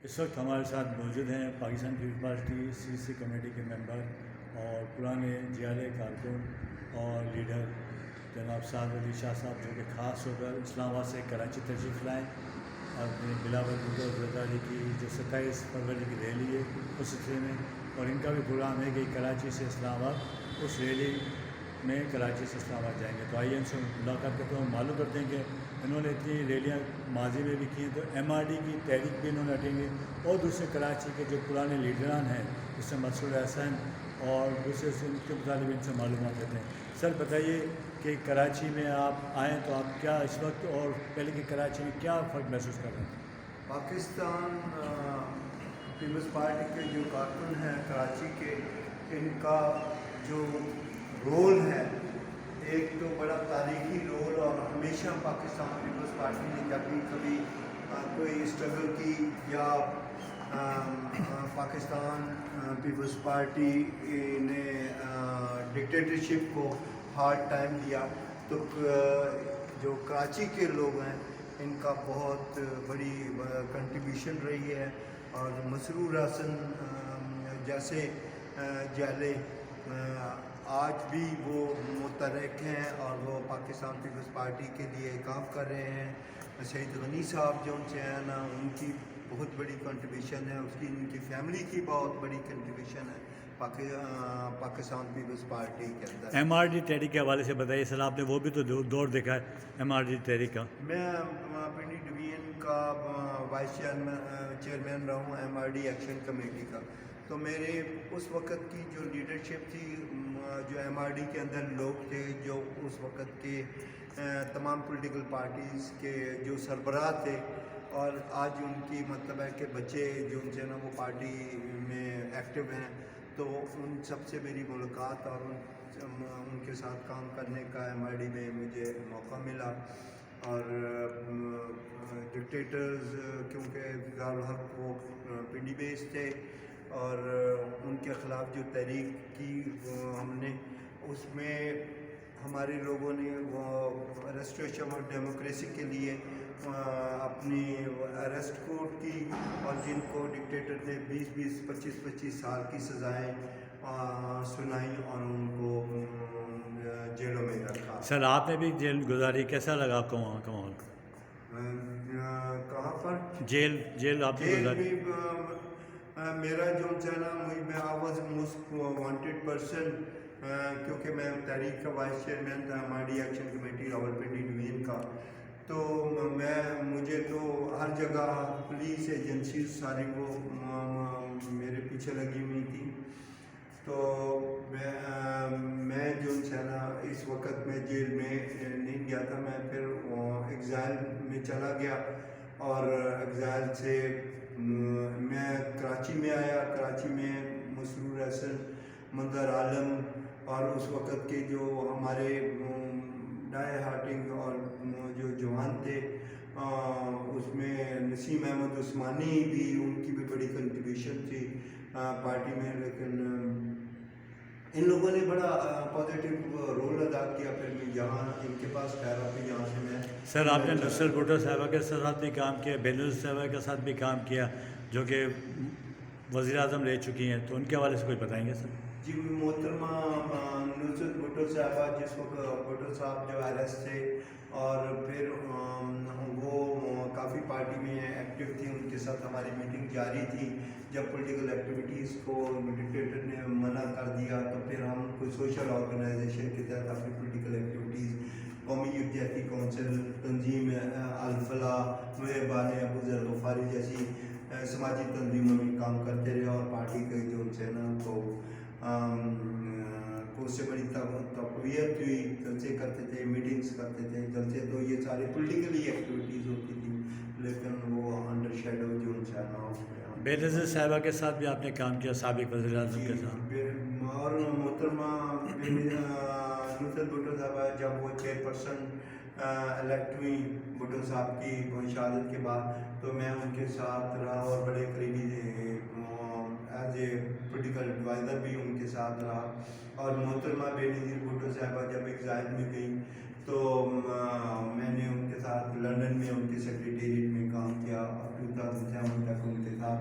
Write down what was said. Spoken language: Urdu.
اس وقت ہمارے ساتھ موجود ہیں پاکستان پیپلز پارٹی CC کمیٹی کے ممبر اور پرانے جیالے کارکن اور لیڈر جناب سعد علی شاہ صاحب، جو کہ خاص ہو کر اسلام آباد سے کراچی تشریف لائیں اور اپنے بلاول بھٹو زرداری کی جو 27 فروری کی ریلی ہے اس سلسلے میں، اور ان کا بھی پروگرام ہے کہ کراچی سے اسلام آباد اس ریلی میں کراچی سے اسلام آباد جائیں گے۔ تو آئیے ان سے ملاقات کرتے ہیں، معلوم کرتے ہیں کہ انہوں نے اتنی ریلیاں ماضی میں بھی کی ہیں، تو MRD کی تحریک بھی انہوں نے اٹینڈ کی، اور دوسرے کراچی کے جو پرانے لیڈران ہیں جس سے مسعود احسن اور دوسرے سے ان کے متعلق ان سے معلومات لیتے ہیں۔ سر بتائیے کہ کراچی میں آپ آئیں تو آپ کیا اس وقت اور پہلے کی کراچی میں کیا فرق محسوس کر رہے ہیں؟ پاکستان پیپلز پارٹی کے جو کارکن ہیں کراچی کے، ان کا جو رول ہے ایک تو بڑا تاریخی رول، اور ہمیشہ پاکستان پیپلز پارٹی نے جب بھی کبھی کوئی اسٹرگل کی یا پاکستان پیپلز پارٹی نے ڈکٹیٹرشپ کو ہارڈ ٹائم دیا، تو جو کراچی کے لوگ ہیں ان کا بہت بڑی کنٹریبیوشن رہی ہے، اور مسرور حسن جیسے جیلے آج بھی وہ متحرک ہیں اور وہ پاکستان پیپلز پارٹی کے لیے کام کر رہے ہیں۔ شہید غنی صاحب جو ان سے ہیں نا، ان کی بہت بڑی کنٹریبیوشن ہے، اس کی ان کی فیملی کی بہت بڑی کنٹریبیوشن ہے پاکستان پیپلز پارٹی کے اندر۔ MRD تحریک کے حوالے سے بتائیے سر، آپ نے وہ بھی تو دور دیکھا ہے MRD تحریک کا۔ میں پنڈی ڈویژن کا وائس چیئرمین رہا ہوں MRD ایکشن کمیٹی کا، تو میرے اس وقت کی جو لیڈرشپ تھی، جو MRD کے اندر لوگ تھے، جو اس وقت کے تمام پولیٹیکل پارٹیز کے جو سربراہ تھے، اور آج ان کی مطلب ہے کہ بچے جو ان سے نا وہ پارٹی میں ایکٹیو ہیں، تو ان سب سے میری ملاقات اور ان کے ساتھ کام کرنے کا MRD میں مجھے موقع ملا۔ اور ڈکٹیٹرز کیونکہ دارالحق وہ پنڈی بیس تھے، اور ان کے خلاف جو تحریک کی ہم نے، اس میں ہمارے لوگوں نے وہ ریسٹوریشن آف ڈیموکریسی کے لیے اپنی اریسٹ کورٹ کی، اور جن کو ڈکٹیٹر نے 25 سال کی سزائیں سنائی اور ان کو جیلوں میں رکھا۔ سر آپ نے بھی جیل گزاری، کیسا لگا آپ کو وہاں کا ماحول؟ کہاں پر؟ جیل آپ نے گزاری؟ میرا جو نا، میں I was most wanted person, کیونکہ میں تحریک کا وائس چیئرمین تھا MRD action committee Rawalpindi division کا، تو مجھے تو ہر جگہ پولیس ایجنسیز ساری وہ میرے پیچھے لگی ہوئی تھی، تو میں جو ہے نا اس وقت میں جیل میں نہیں گیا تھا، میں پھر ایگزائل میں چلا گیا، اور ایگزائل سے میں کراچی میں آیا۔ کراچی میں مسرور حسن، منظر عالم، اور اس وقت کے جو ہمارے ڈائی ہارٹنگ اور جو جوان تھے، اس میں نسیم احمد عثمانی بھی، ان کی بھی بڑی کنٹریبیوشن تھی پارٹی میں، لیکن ان لوگوں نے بڑا پازیٹیو رول ادا کیا۔ پھر میں یہاں ان کے پاس ٹھہرا، پھر یہاں سے میں سر آپ نے نصرت بھٹو صاحبہ کے ساتھ بھی کام کیا، بینظیر صاحبہ کے ساتھ بھی کام کیا، جو کہ وزیر اعظم رہ چکی ہیں، تو ان کے حوالے سے کچھ بتائیں گے سر؟ جی، محترمہ نصرت بھٹو صاحبہ، جس وقت بھٹو صاحب جو اریسٹ تھے، اور پھر وہ کافی پارٹی میں ایکٹیو تھی، ان کے ساتھ ہماری میٹنگ جاری تھی۔ جب پولیٹیکل ایکٹیویٹیز کو ڈکٹیٹر نے منع کر دیا، تو پھر ہم کوئی سوشل آرگنائزیشن کے تحت اپنی پولیٹیکل ایکٹیویٹیز، قومی یکجہتی کونسل، تنظیم الفلاح، محبان ابو ذر غفاری جیسی سماجی تنظیموں میں کام کرتے رہے، اور پارٹی کے جو ہے نا کو اس سے بڑی تقویت ہوئی۔ جلسے کرتے تھے، میٹنگز کرتے تھے، جلسے تو یہ سارے پولیٹیکلی ایکٹیویٹیز ہوتی تھی، لیکن وہ انڈر شیڈو جو ہے نا اس میں بینظیر صاحبہ کے ساتھ بھی آپ نے کام کیا، سابق وزیر اعظم کے ساتھ؟ اور محترمہ نصرت بھٹو صاحبہ جب وہ چیئرپرسن الیکٹ ہوئی بھٹو صاحب کی شہادت کے بعد، تو میں ان کے ساتھ رہا، اور بڑے قریبی ایز اے پولیٹیکل ایڈوائزر بھی ان کے ساتھ رہا۔ اور محترمہ بینظیر بھٹو صاحبہ جب ایگزائل میں گئی، تو میں نے ان کے ساتھ لندن میں ان کے سیکریٹریٹ میں کام کیا، اور 2007 تک ان کے ساتھ